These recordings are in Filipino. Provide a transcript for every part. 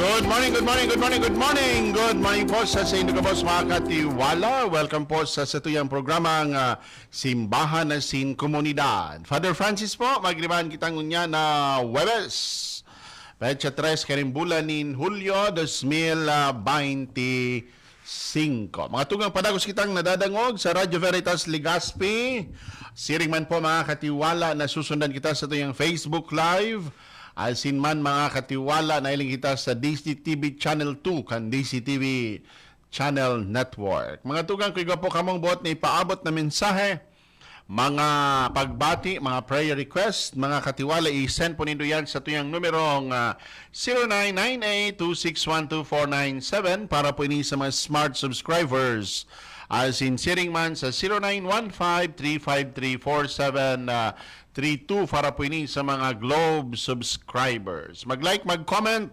Good morning, good morning, good morning, good morning. Good morning po sa inyo kabos mga katiwala. Welcome po sa satuyang programang Simbahan na Sin Komunidad. Father Francis po, magribahan kitang unya na Webes. Petsa 3 karing bulan ni Hulyo 2025. Mga tugang padagos kitang nadadangog sa Radio Veritas Legazpi. Siring man po mga katiwala na susundan kita sa tuyang Facebook Live. Alsin man mga katiwala na iling kita sa DCTV Channel 2 kan DCTV Channel Network. Mga tugang ko po kamong buot na ipaabot na mensahe, mga pagbati, mga prayer request, mga katiwala, i-send po nindo yan sa tuyang numerong 0998-2612497 para po ini sa mga smart subscribers. Alsin siring man sa 0915-353-4732 para po ini sa mga Globe subscribers. Mag-like, mag-comment.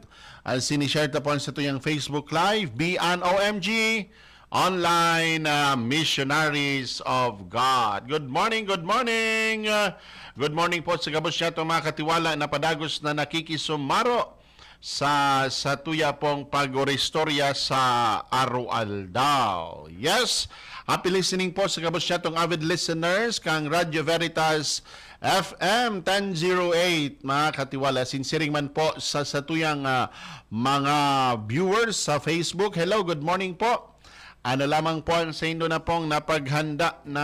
Sinishare ta po sa tuyang Facebook Live, BNOMG, Online Missionaries of God. Good morning, good morning. Good morning po sa gabos niya itong mga katiwala na padagos na nakikisumaro sa tuya pong pag-oristorya sa Arualdao. Yes, happy listening po sa gabos niya itong avid listeners kang Radio Veritas FM 1008, mga katiwala. Sinsiring man po sa tuyang mga viewers sa Facebook. Hello, good morning po. Ano lamang po sa indo na pong napaghanda na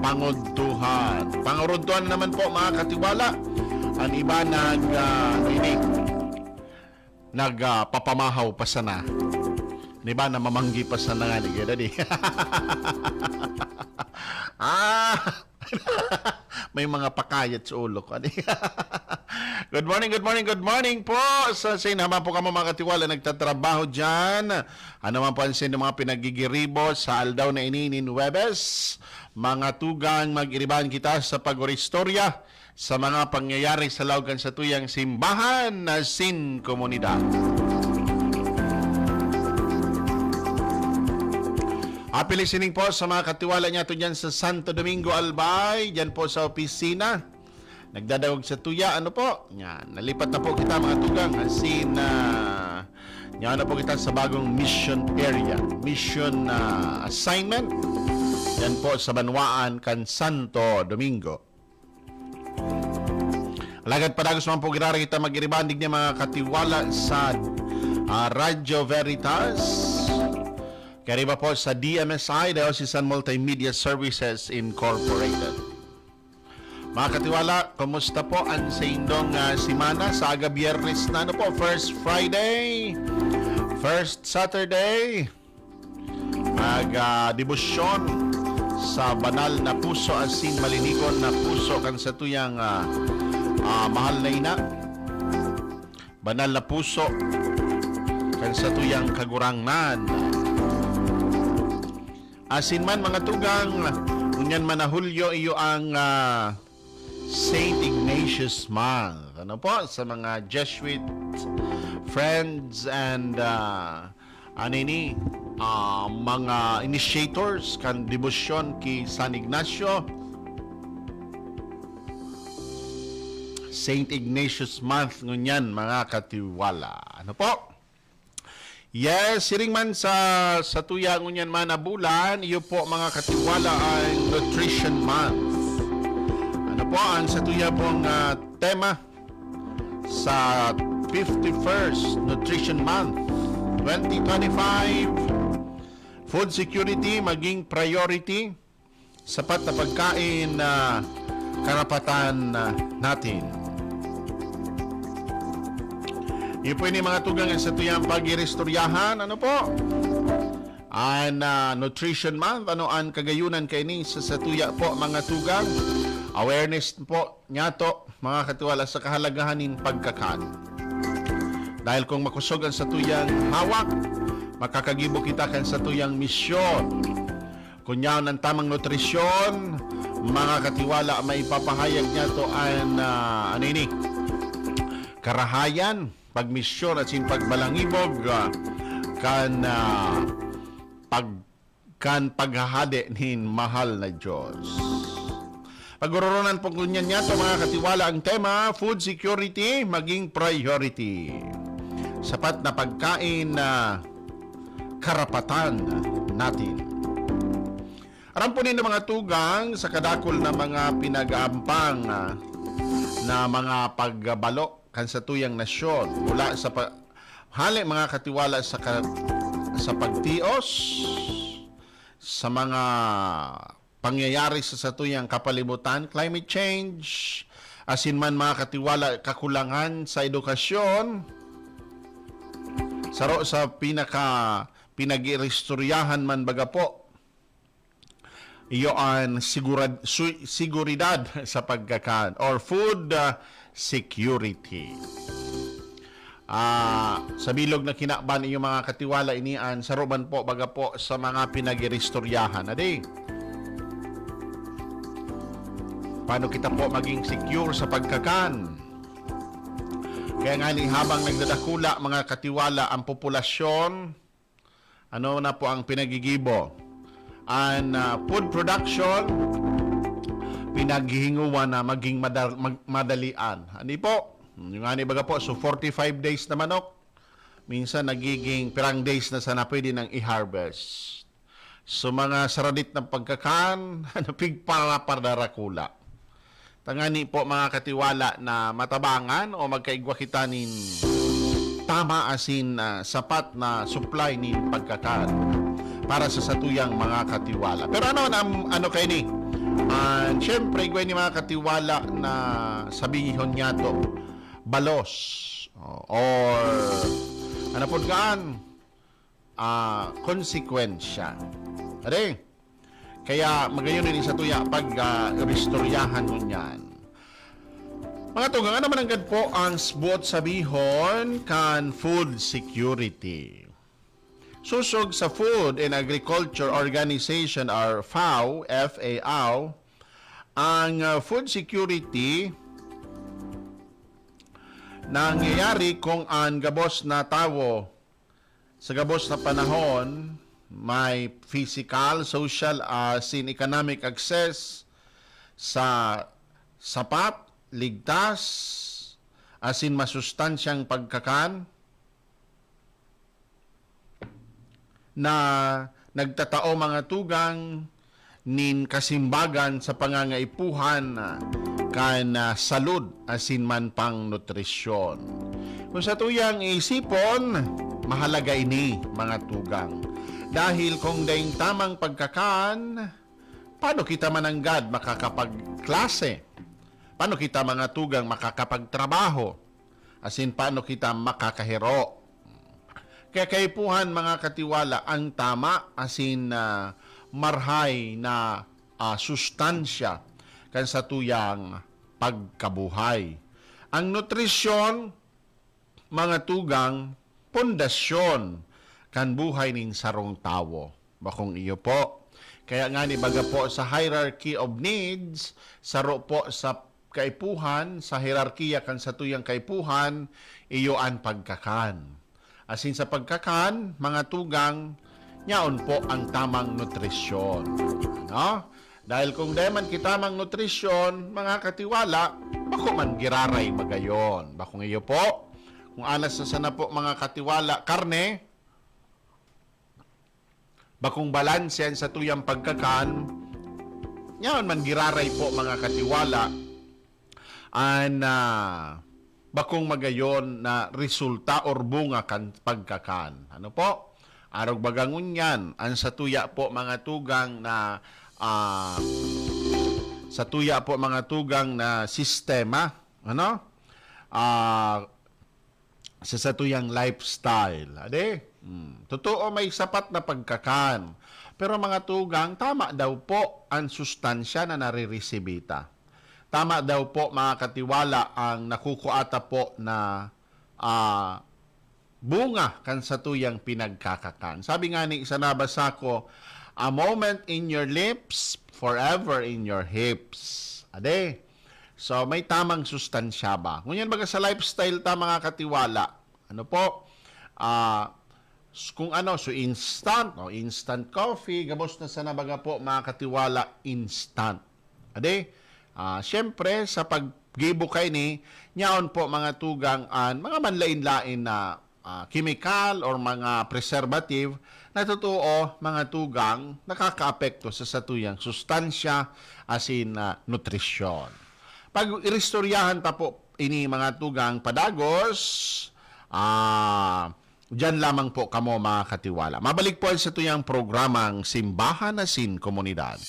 pangudtuhan. Pangurudtuhan naman po mga katiwala. Ang iba nagpapamahaw pa sana. Ang iba na mamanggi pa sana nga. May mga pakayat sa ulo ko. Good morning, good morning, good morning po. Sa sinama po kamo mga katiwala nagtatrabaho dyan. Ano man po ang mga pinagigiribo sa aldaw na ininin Webes. Mga tugang mag-iribahan kita sa pag-oristorya sa mga pangyayari sa laugan sa tuyang Simbahan na Sin Komunidad. Happy listening po sa mga katiwala niya ito dyan sa Santo Domingo, Albay. Dyan po sa opisina. Nagdadawag sa tuya. Ano po? Yan. Nalipat na po kita mga tugang. Yan na po kita sa bagong mission area. Mission assignment. Yan po sa Banwaan, kan Santo Domingo. Alagad padagos man po girara kita mag-iribandig niya mga katiwala sa Radio Veritas. Kariba po sa DMSI, Diocesan Multimedia Services Incorporated. Mga katiwala, kumusta po ang sa indong simana sa aga biyernes na po? First Friday, first Saturday, mag-debosyon sa banal na puso asin malinikon na puso kan sa tuyang mahal na ina. Banal na puso kan sa tuyang kagurangnan. Asin man mga tugang, unyan man na Hulyo iyo ang Saint Ignatius Month. Ano po? Sa mga Jesuit friends and mga initiators kan debosyon kay San Ignacio. Saint Ignatius Month ngunyan mga katiwala. Ano po? Yes, siring man sa tuya ngunyan man na bulan, iyo po mga katiwala ay Nutrition Month. Ano po ang sa tuya pong tema sa 51st Nutrition Month 2025? Food security maging priority, sapat na pagkain na karapatan natin. Yung po yung mga tugang sa tuyang pag-irestoryahan, ano po? Ang Nutrition Month, ano ang kagayunan kay ni sa tuya po mga tugang? Awareness po niya to, mga katiwala, sa kahalagahanin pagkakan. Dahil kung makusog ang sa tuyang hawak, makakagibo kita kan sa tuyang misyon. Kunyaw ng tamang nutrisyon, mga katiwala, may ipapahayag niya to ang karahayan, pagmisyon at pagbalangibog paghahade nin mahal na Diyos. Paguroronan po niya to mga katiwala ang tema, food security maging priority. sapat na pagkain na karapatan natin. Aram po ninyo mga tugang sa kadakol na mga pinag-aampang na mga pagbalo kan sa tuyang nasyon mula sa hali mga katiwala sa pagtios sa mga pangyayari sa tuyang kapalibutan, climate change, asin man mga katiwala kakulangan sa edukasyon, saro sa pinag-iristoryahan man baga po, iyo ang seguridad sa pagkakan or food security. Sa bilog na kinaban inyong mga katiwala inian, saruban po baga po sa mga pinag-iristoryahan. Adi, paano kita po maging secure sa pagkakan? Kaya nga ni habang nagdadakula mga katiwala ang populasyon, ano na po ang pinagigibo? Ang food production, pinaghihinguan na maging madalian. Ano po? Yung nga ni baga po, so 45 days na manok, minsan nagiging pirang days na sana pwede nang i-harvest. So mga saradit ng pagkakan, pigparaparakula. Tangani po mga katiwala na matabangan o magkaigwa kita nin tama asin sapat na supply nin pagkakan para sa satuyang mga katiwala. Pero ano kayo ni? Siyempre, igway ni mga katiwala na sabihon niya to, balos or ano po gaan konsekwensya. Ade, kaya magayon ni sa tuya pag restoryahan mo niyan. Mga tugang, ano man ang po ang buot sabihon kan food security. Susog sa Food and Agriculture Organization or FAO, FAO, ang food security nangyayari kung ang gabos na tawo sa gabos na panahon may physical, social, sin economic access sa sapat, ligtas, asin masustansyang pagkakan na nagtatao mga tugang nin kasimbagan sa pangangaipuhan kan salud asin man pang nutrisyon. Kung sa tuyang isipon, mahalaga ini mga tugang. Dahil kung daing tamang pagkakan, paano kita mananggad makakapagklase? Paano kita mga tugang makakapagtrabaho? Asin paano kita makakahero? Kaya kaipuhan mga katiwala ang tama asin marhay na sustansya kan sa tuyang pagkabuhay. Ang nutrisyon, mga tugang, pundasyon kan buhay nin sarong tawo. Bakong iyo po. Kaya nga ni baga po sa hierarchy of needs, saro po sa kaipuhan, sa hierarkiya kan sa tuyang kaipuhan, iyo ang pagkakan. Asin sa pagkakan, mga tugang, yaon po ang tamang nutrisyon. No? Dahil kung daman kitamang nutrisyon, mga katiwala, bako man giraray magayon. Bakong iyo po, kung anas na sana po mga katiwala, karne, bakong balanse sa tuyang pagkakan, yaon man giraray po mga katiwala, bakong magayon na resulta or bunga kan pagkakan. Ano po? Arog bagangun yan. Ang satuya po mga tugang na satuya po mga tugang na sistema. Ano? Sa satuyang lifestyle. Ade? Totoo may sapat na pagkakan. Pero mga tugang, tama daw po ang sustansya na nariresibita. Tama daw po mga katiwala ang nakukuata po na bunga kan sa tuyang pinagkakakan. Sabi nga ni isa nabasa ko, a moment in your lips, forever in your hips. Ade. So may tamang sustansya ba? Ngunyan baga sa lifestyle ta mga katiwala. Ano po? Kung ano, so instant, instant coffee, gabos na sana baga po mga katiwala, instant. Ade? Siyempre, sa paggibo kay ni, nyaon po mga tugang an, mga manlain-lain na chemical or mga preservative na totoo mga tugang nakakaapekto sa satuyang sustansya as in nutrisyon. Pag irestoryahan ta po ini mga tugang padagos, diyan lamang po kamo mga katiwala. Mabalik po sa tuyang programang Simbahan Asin Komunidad.